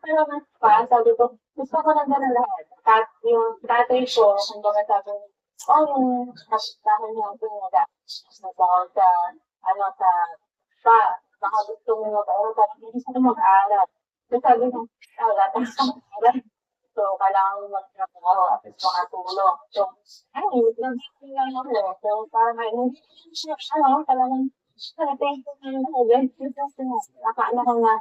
Pero mas pa, sabi ko, gusto ko na gano'n lahat. At yung tatay ko, kumbaga sabi niya, oh, yung kapistahan niya ang pinag nag-bawal sa, ano, sa, baka gusto mo mag-aaral, parang hindi gusto ko mag-aaral. So sabi niya, wala tayong mag-aaral. So, kailangan mo magtrabaho at makatulong. So, ayun, nag-aaral lang ako. So, parang may, hindi siya, talagang, thank you na lang ako. Nakaano ko na,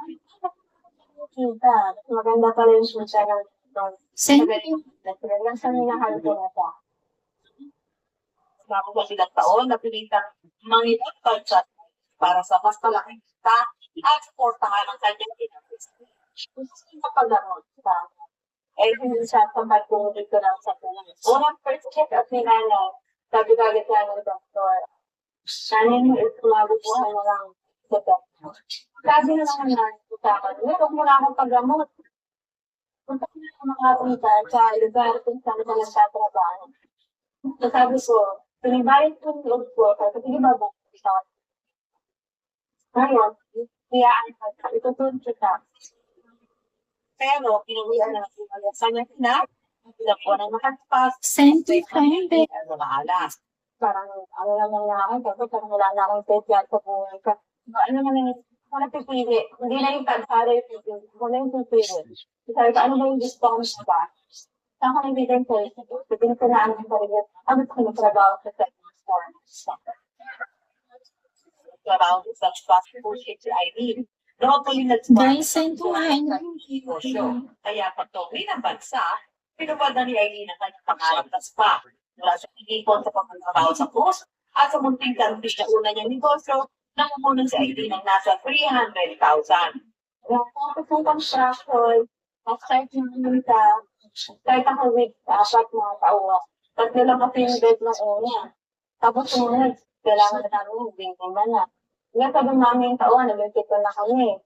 kita. Maganda pala yung susa ng doon. Send Magaling. Talagang sa minahal ko na siya. Bago ko silang taon, napilitang mangilang budget para sa mas malaking kita at supportahan ng kanyang kinapis. Gusto ko kapag-aron sa eh, hindi siya pagpatuloy ko lang sa pulang. Unang first check up ni nanay, sabi-sabi siya ng doktor. Nanay mo, mabubuhay mo lang sa doktor. Sabi na naman nanay ko sa akin, huwag mo na akong paggamot. Punta ko na akong makapunta sa lugar kung saan ka nagtatrabaho. So sabi ko, pinibayad ko yung loob ko, kasi hindi ba ba sa ngayon, kayaan ka, itutulog kita. Pero, pinuwian na natin ang kanya na, ilang po na makatpas, send to friend. ano maalas. Parang, ano naman na ako, kasi parang wala na akong pwede sa buhay ka. So, ano naman yung, parang pipili, hindi na yung pagsari, wala yung pipili. Sabi ko, ano ba yung gusto ko sa ba? Saan ko nabigyan ko, sabihin ko na ano yung parigat, ano ko nagtrabaho sa technical store. Trabaho sa fast food HIV. Noon ko yung Guys, send to friend. kaya pag tuwi ng bansa, pinupad na ni Aileen ang kanyang pangarap na spa. Mula sa pinipon sa pagkatrabaho sa post at sa munting country na una niyang negosyo, nangungunan si Aileen ng nasa 300,000. Tapos yung construction, start yung start ako with apat mga tauwa. Tatlo lang kasi yung bed ng una. Tapos sumunod, kailangan na namin yung building na. Nga sabi namin yung tauwa, nag-fit na kami.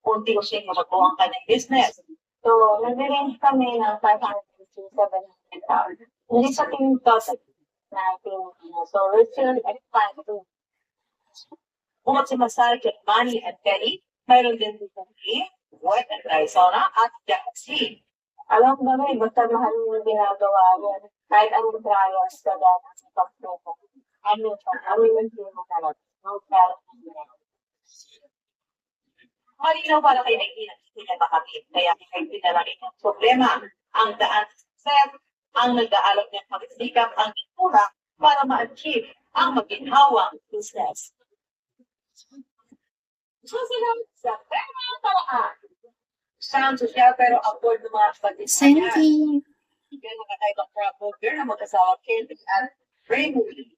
Unti-unti magbuo ang kanyang business. So, nag-range kami ng 500 to 700,000. Hindi sa team total natin. So, we're still expanding. Bukod sa massage at money at belly, mayroon din dito wet and dry sauna at jacuzzi. Alam mo ba, basta mahal yung ginagawa yan. Kahit anong trials ka dati sa pagtuto. Ano yung talaga. Malinaw para kay Aileen ang hindi na makakit. Kaya kahit pinalarin ang problema, ang daan sa ang nag-aalok niyang pagsikap ang itura para ma-achieve ang maginhawang business. Susunod sa pera paraan. Sound social pero afford ng mga Send pag-isaya. to Kaya nakakaibang crab burger na mag-asawa Kelly at Raymond.